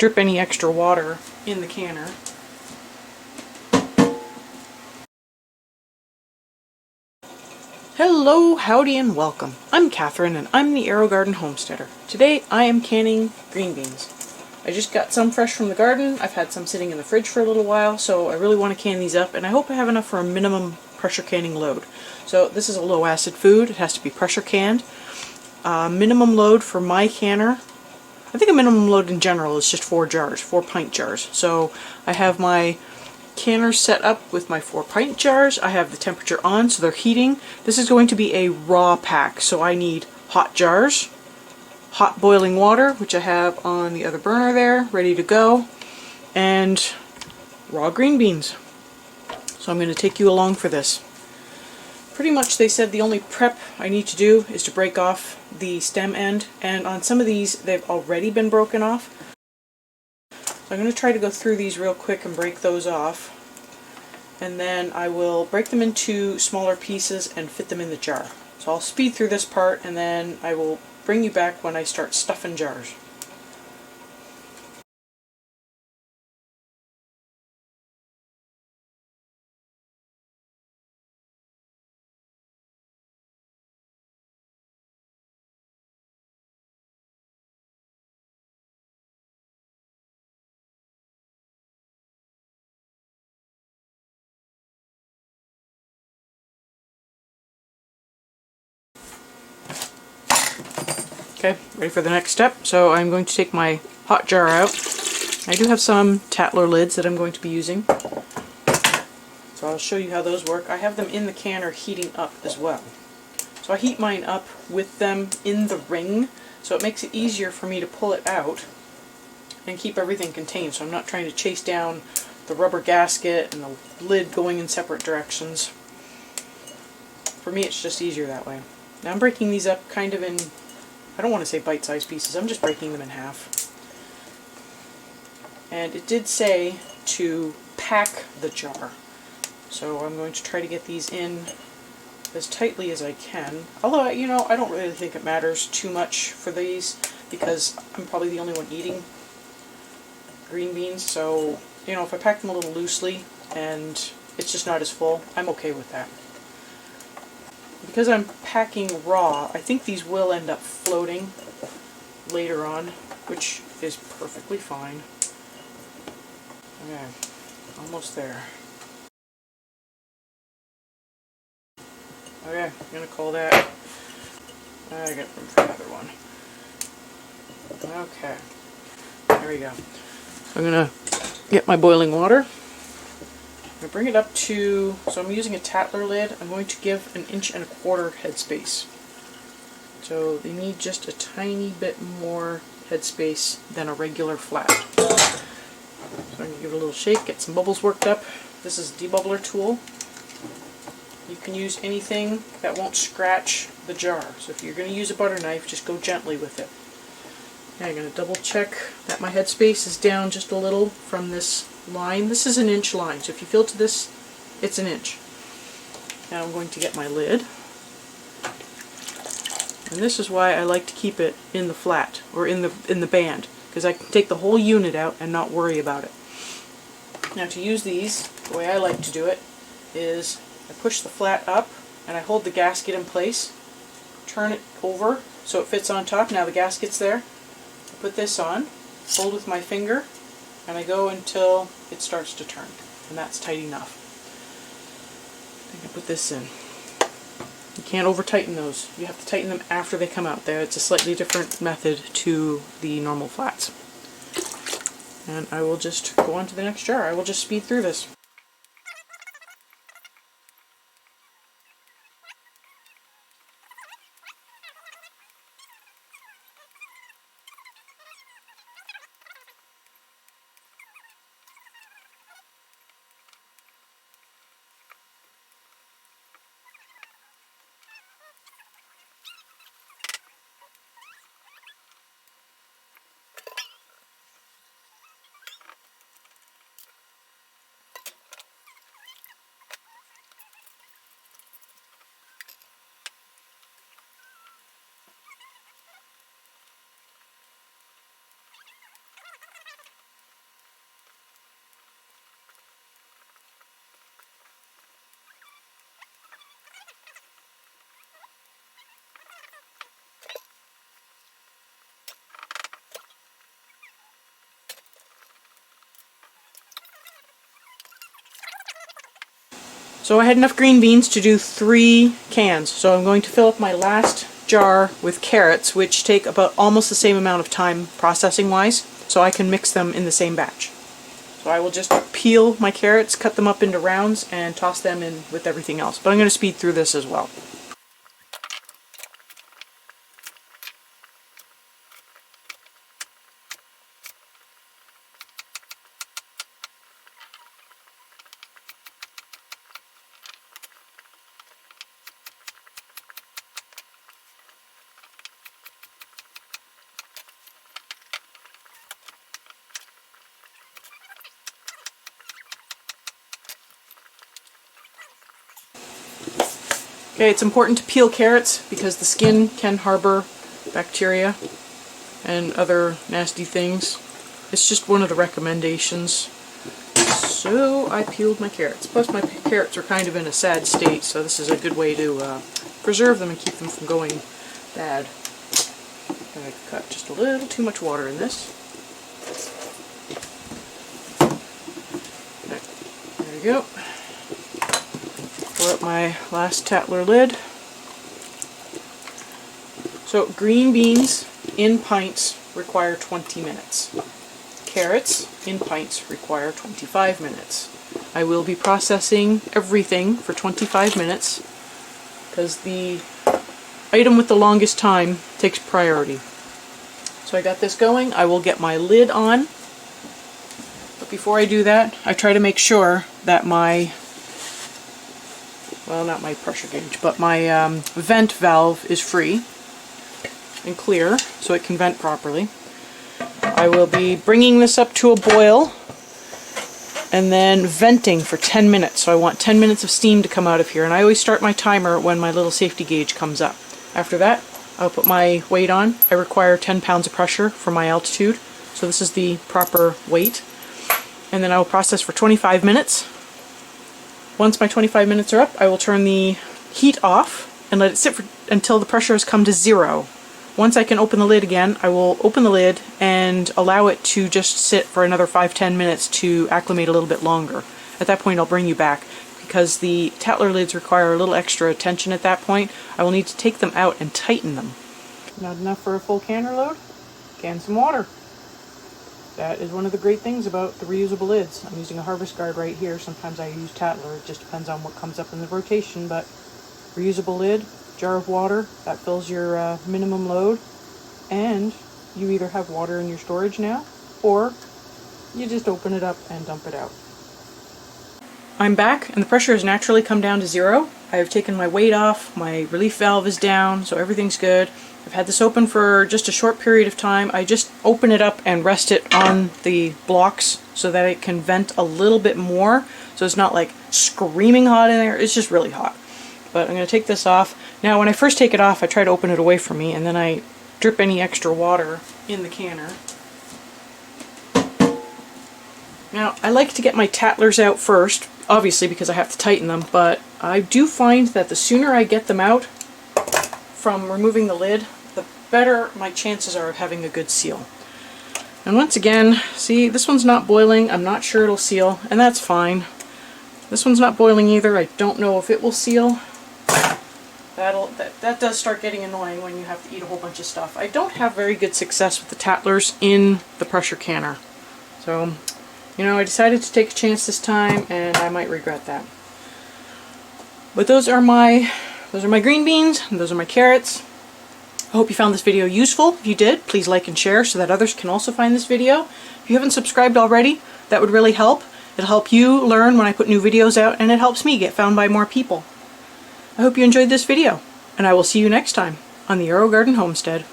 drip any extra water in the canner. Hello, howdy, and welcome. I'm Kathryn, and I'm the Aerogarden Homesteader. Today I am canning green beans. I just got some fresh from the garden. I've had some sitting in the fridge for a little while, so I really want to can these up, and I hope I have enough for a minimum pressure canning load. So this is a low acid food. It has to be pressure canned. Minimum load for my canner, I think a minimum load in general is just 4 jars, 4 pint jars. So I have my canner set up with my 4 pint jars. I have the temperature on, so they're heating. This is going to be a raw pack, so I need hot jars, hot boiling water, which I have on the other burner there, ready to go, and raw green beans. So I'm going to take you along for this. Pretty much they said the only prep I need to do is to break off the stem end, and on some of these they've already been broken off. So I'm going to try to go through these real quick and break those off, and then I will break them into smaller pieces and fit them in the jar. So I'll speed through this part, and then I will bring you back when I start stuffing jars. Okay, ready for the next step. So I'm going to take my hot jar out. I do have some Tatler lids that I'm going to be using. So I'll show you how those work. I have them in the canner heating up as well. So I heat mine up with them in the ring, so it makes it easier for me to pull it out and keep everything contained. So I'm not trying to chase down the rubber gasket and the lid going in separate directions. For me it's just easier that way. Now I'm breaking these up kind of in, I don't want to say bite-sized pieces, I'm just breaking them in half. And it did say to pack the jar. So I'm going to try to get these in as tightly as I can. Although, you know, I don't really think it matters too much for these because I'm probably the only one eating green beans. So, you know, if I pack them a little loosely and it's just not as full, I'm okay with that. Because I'm packing raw, I think these will end up floating later on, which is perfectly fine. Okay, almost there. Okay, I'm going to call that, I got room for another one. Okay, there we go. So I'm going to get my boiling water. I'm going to bring it up to, so I'm using a Tatler lid. I'm going to give 1.25 inch headspace. So they need just a tiny bit more headspace than a regular flat. So I'm going to give it a little shake, get some bubbles worked up. This is a debubbler tool. You can use anything that won't scratch the jar. So if you're going to use a butter knife, just go gently with it. Okay, I'm going to double check that my headspace is down just a little from this line. This is an inch line, so if you feel to this, it's an inch. Now I'm going to get my lid. And this is why I like to keep it in the flat, or in the band, because I can take the whole unit out and not worry about it. Now to use these, the way I like to do it is I push the flat up and I hold the gasket in place, turn it over so it fits on top. Now the gasket's there. I put this on, hold with my finger, and I go until it starts to turn, and that's tight enough. I can put this in. You can't over tighten those. You have to tighten them after they come out there. It's a slightly different method to the normal flats. And I will just go on to the next jar. I will just speed through this. So I had enough green beans to do 3 cans. So I'm going to fill up my last jar with carrots, which take about almost the same amount of time processing wise, so I can mix them in the same batch. So I will just peel my carrots, cut them up into rounds, and toss them in with everything else. But I'm going to speed through this as well. Okay, it's important to peel carrots because the skin can harbor bacteria and other nasty things. It's just one of the recommendations. So I peeled my carrots. Plus my carrots are kind of in a sad state, so this is a good way to preserve them and keep them from going bad. I've got just a little too much water in this. There we go. Pour up my last Tatler lid. So green beans in pints require 20 minutes. Carrots in pints require 25 minutes. I will be processing everything for 25 minutes because the item with the longest time takes priority. So I got this going. I will get my lid on. But before I do that, I try to make sure that my well, not my pressure gauge, but my vent valve is free and clear so it can vent properly. I will be bringing this up to a boil and then venting for 10 minutes. So I want 10 minutes of steam to come out of here, and I always start my timer when my little safety gauge comes up. After that, I'll put my weight on. I require 10 pounds of pressure for my altitude, so this is the proper weight. And then I will process for 25 minutes. Once my 25 minutes are up, I will turn the heat off and let it sit until the pressure has come to 0. Once I can open the lid again, I will open the lid and allow it to just sit for another 5-10 minutes to acclimate a little bit longer. At that point I'll bring you back. Because the Tatler lids require a little extra attention at that point, I will need to take them out and tighten them. Not enough for a full canner load? Can some water. That is one of the great things about the reusable lids. I'm using a harvest guard right here. Sometimes I use Tatler. It just depends on what comes up in the rotation, but reusable lid, jar of water, that fills your minimum load, and you either have water in your storage now, or you just open it up and dump it out. I'm back, and the pressure has naturally come down to 0. I have taken my weight off, my relief valve is down, so everything's good. I've had this open for just a short period of time. I just open it up and rest it on the blocks so that it can vent a little bit more, so it's not like screaming hot in there. It's just really hot. But I'm going to take this off. Now when I first take it off, I try to open it away from me, and then I drip any extra water in the canner. Now I like to get my Tatlers out first, obviously because I have to tighten them, but I do find that the sooner I get them out from removing the lid, the better my chances are of having a good seal. And once again, see, this one's not boiling. I'm not sure it'll seal, and that's fine. This one's not boiling either. I don't know if it will seal. That does start getting annoying when you have to eat a whole bunch of stuff. I don't have very good success with the Tatlers in the pressure canner. So, you know, I decided to take a chance this time, and I might regret that. But those are my green beans, and those are my carrots. I hope you found this video useful. If you did, please like and share so that others can also find this video. If you haven't subscribed already, that would really help. It'll help you learn when I put new videos out, and it helps me get found by more people. I hope you enjoyed this video, and I will see you next time on the Aerogarden Homestead.